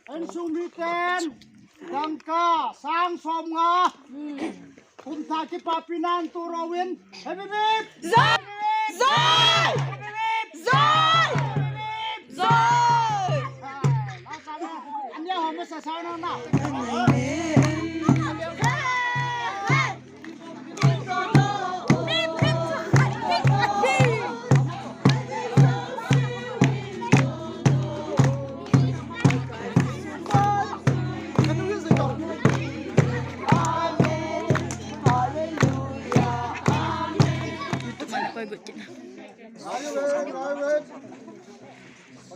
Anh sung đi tên đăng ca sang xóm ngà cùng thà cái papinan tu rawin hey bip bip rồi rồi rồi rồi anh nhớ hôm mới sao nó nào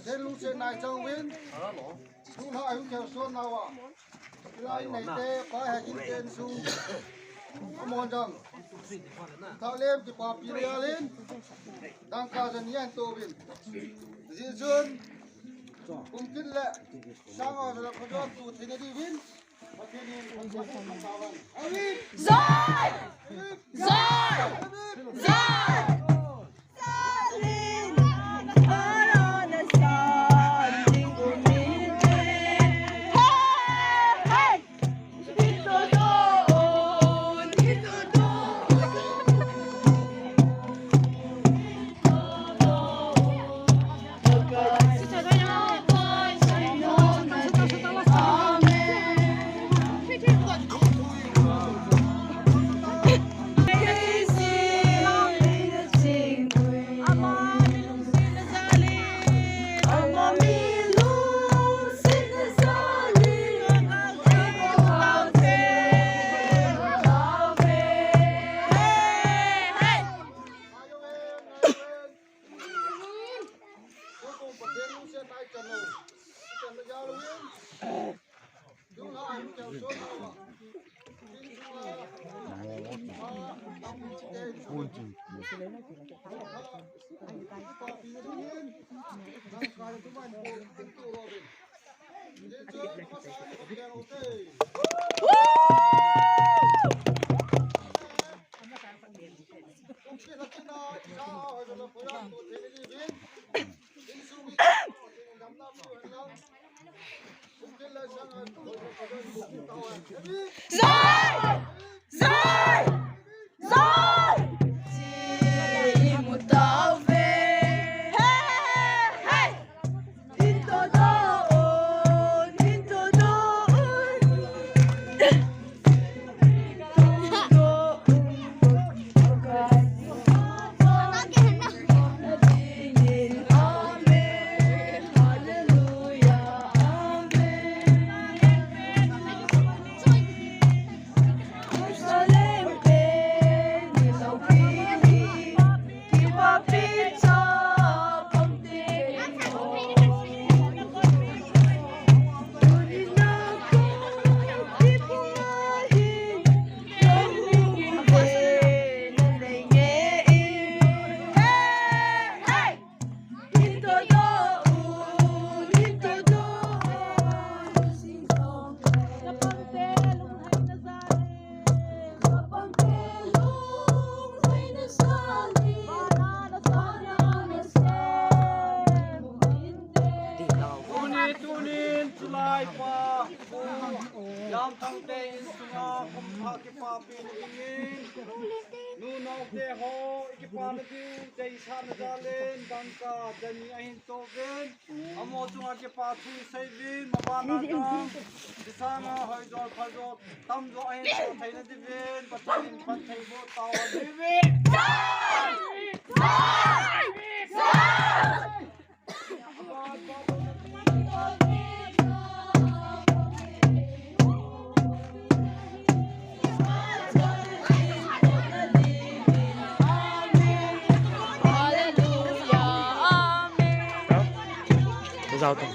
thế lúc trên này trong viên lúc lại cũng kêu xuân nào à lại này tê có hai cái tên xuống mòn rằng thao lên thì bà pì lên đang cao dần nhiên tô viên diễn dương cũng kinh lệ sang ở là có cho tụ thế này đi viên rồi rồi rồi tao to.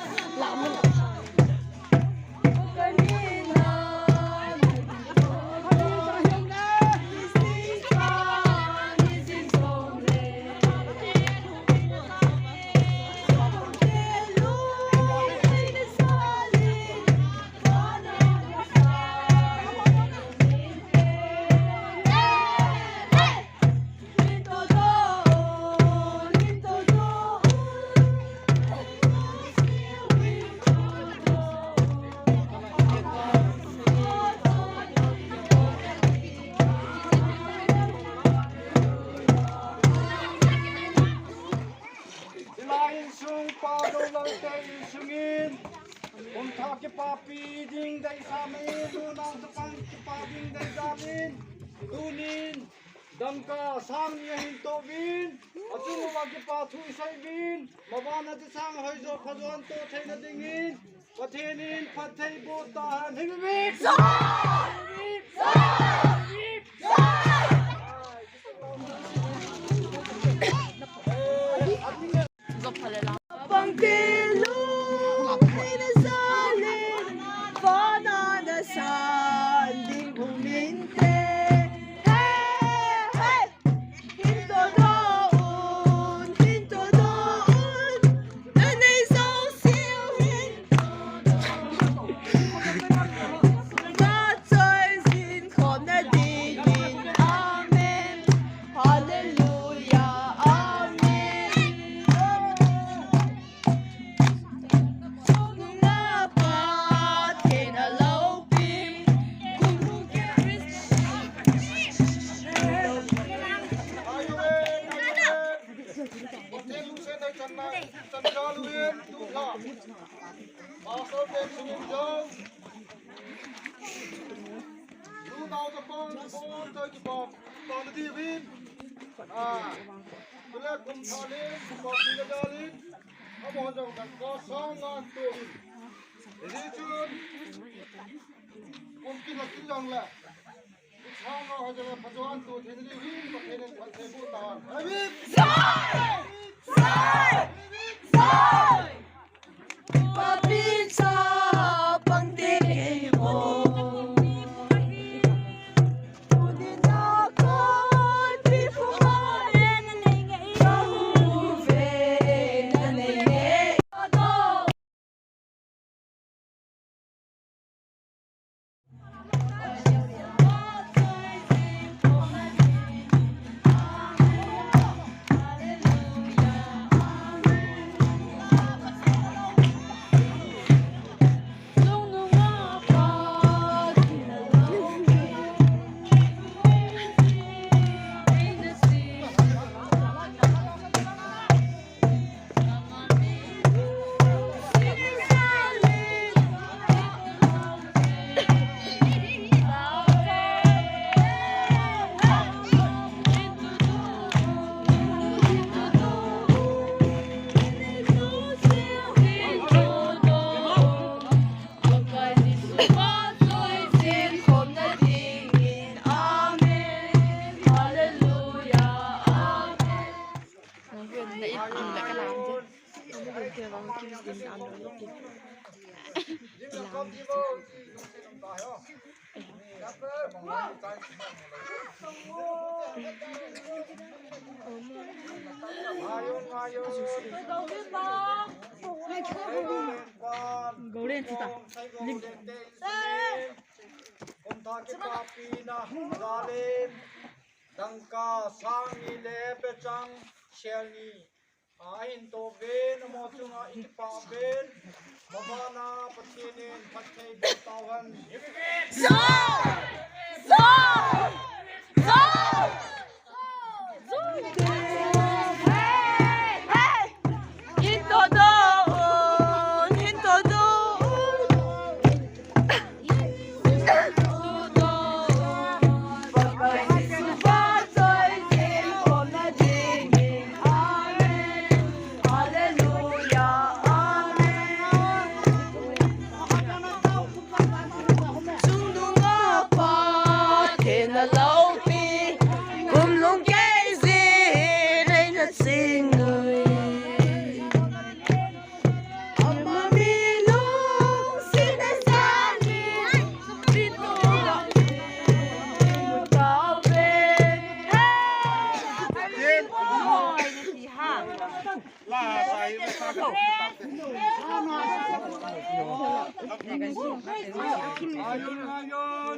Ilahin sung pado lang tayo sungin. Kung Phaipijang day sa amin, lunang sa pangkipading day sa amin. Dunin, dangka sang yahintobin, at yung magkipatu isaybin, mabana di sang hoyzo kazuan to tayo na dingin, patinin, patay botahan, himibig! Pangkilo inasalin, pananasan, di huminte. Hey, hey! Hinto doon, nanay sausiwin. Matsoy sin ko na digin, amen. Hallelujah, amen. Dapat kinalaupin kung Papitsa pangtingin mo, tunin ako di pumain, kahufin na nangyay. Dangka sangi lepechang shelni ahin to ben mo chunga ipaben mabana patinin patay bitawan in the love. Ayun ngayon.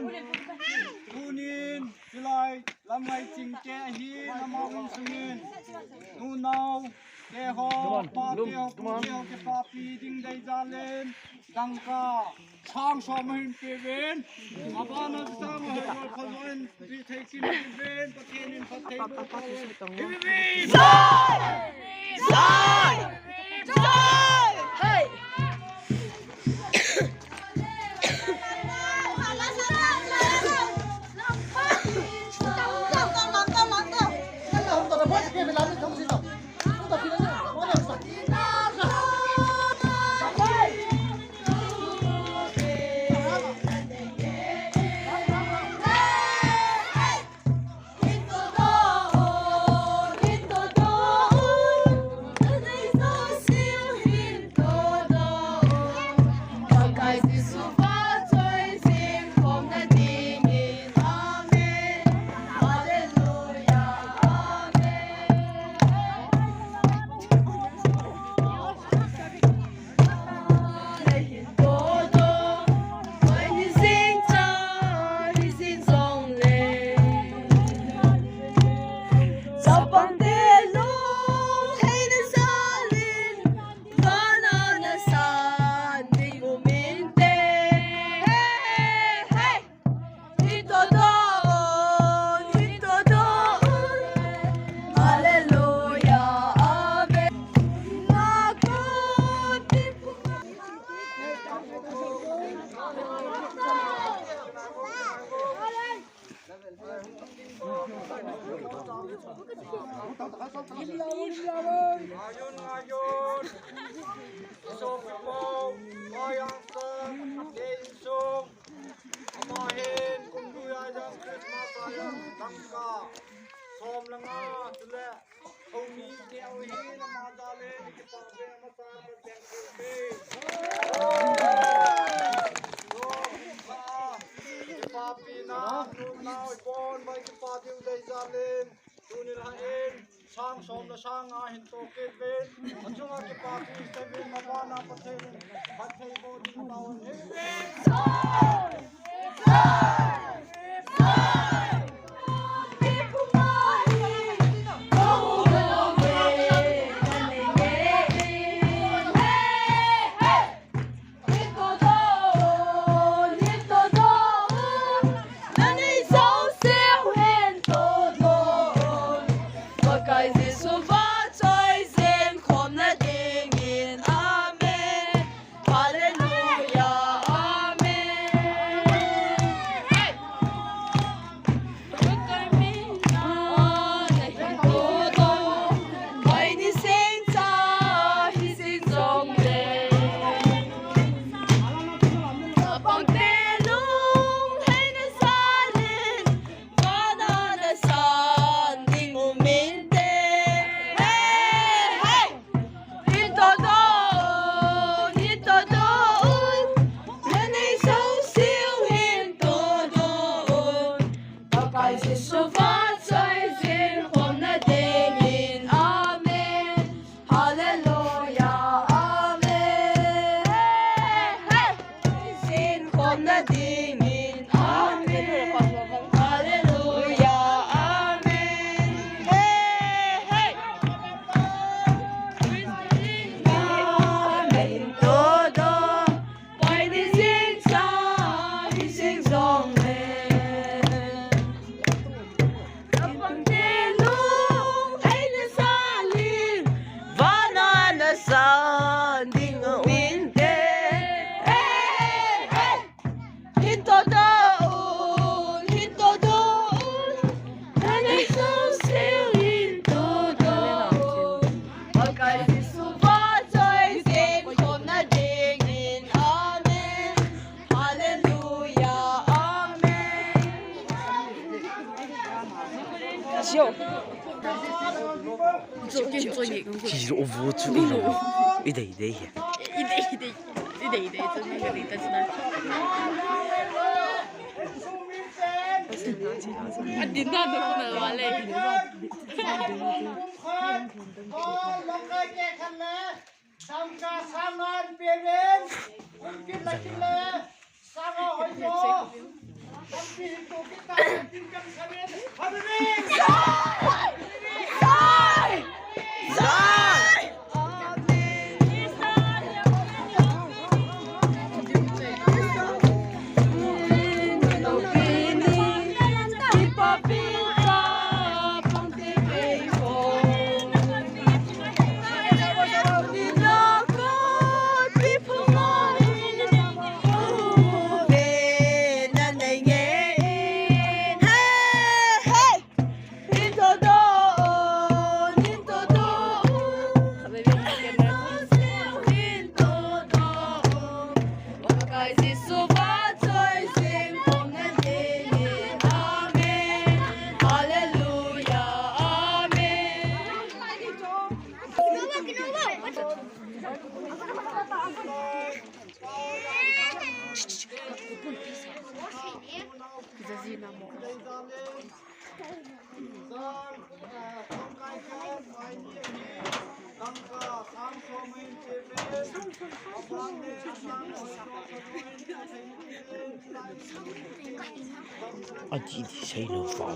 Kunin silay lamay cingke hi namawin sungin. Nunaw keho patio keho ke papi ding dai jalen dangka sang somahin peven abana sang hol khozoin ri thaikin peven pathenin pathei bo Hey! Ayun ngayon. Isong ipaw, mayang sang, insong, amahin, kung duyayang Christmas ayang dangka. Som langa, sila, umi, kiawihin, amadalin, ikipabe, amasar, pagkengkilpi. Ikipapi na, nunaw, ipon, may ikipating dayzalin, tunilhain, sang som na sang ahin tokit bin at yung akipapi sabin mabana patin patay mo din taon其实我无助了，一对。À chị thì xây lửa pháo.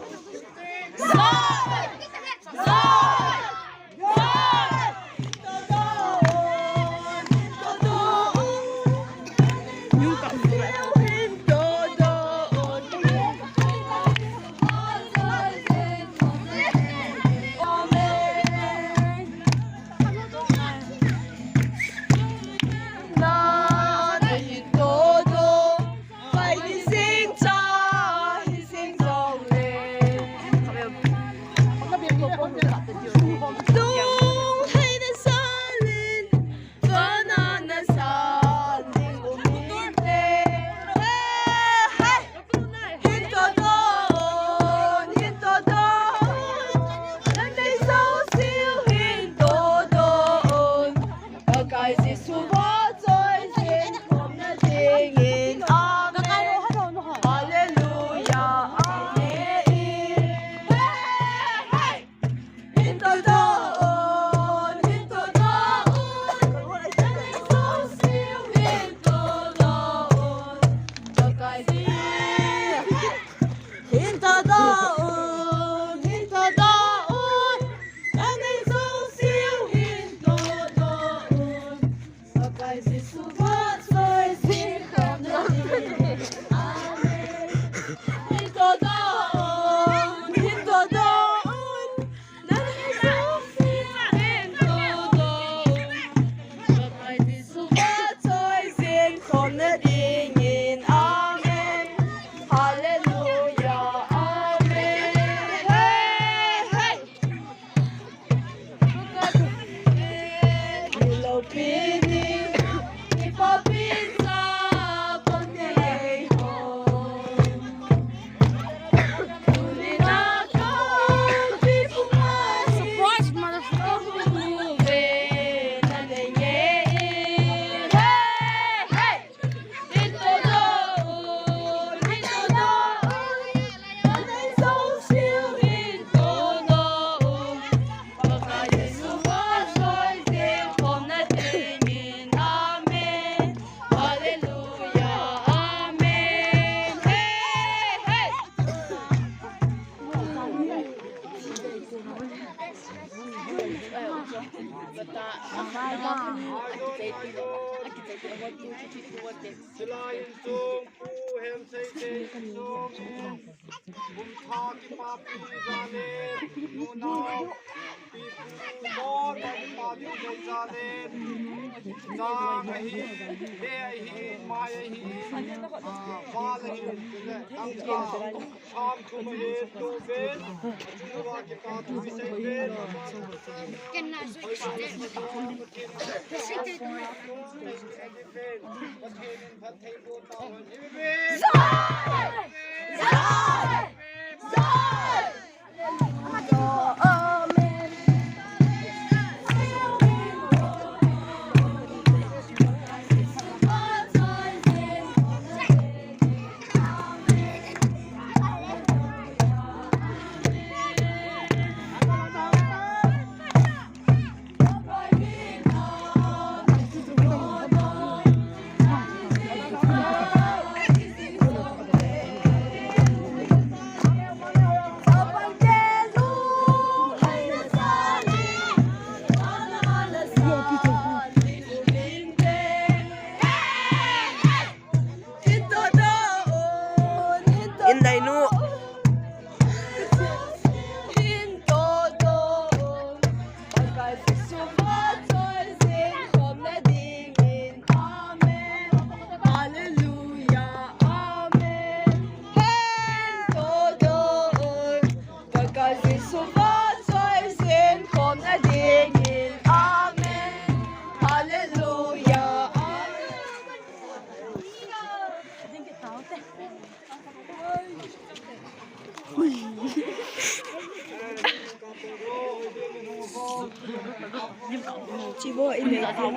Chị vô in lấy tiền.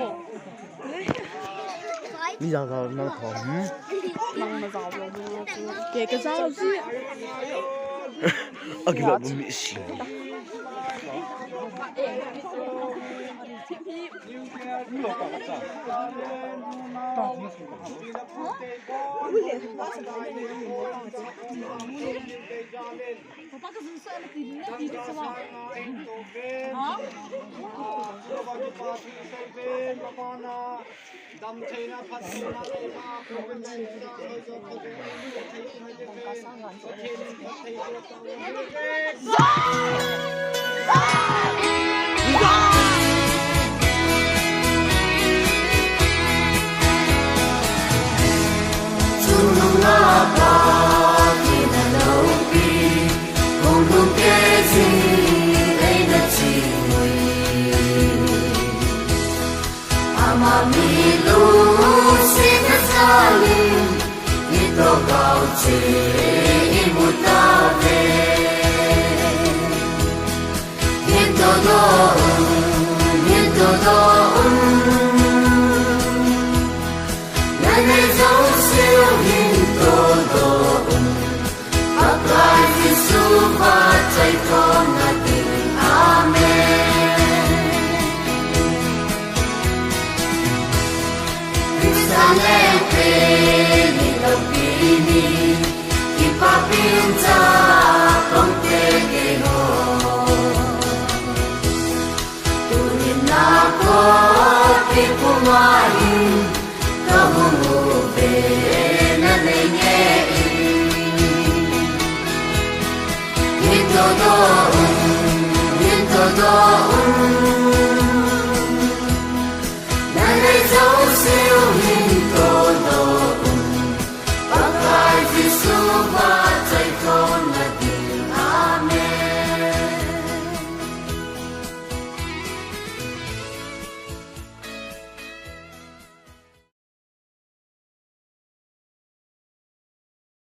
Bây giờ nó thỏm. Bằng mà giàu rồi. Kể cái sao chứ? 아, 기가 뭐 씨. Neidonna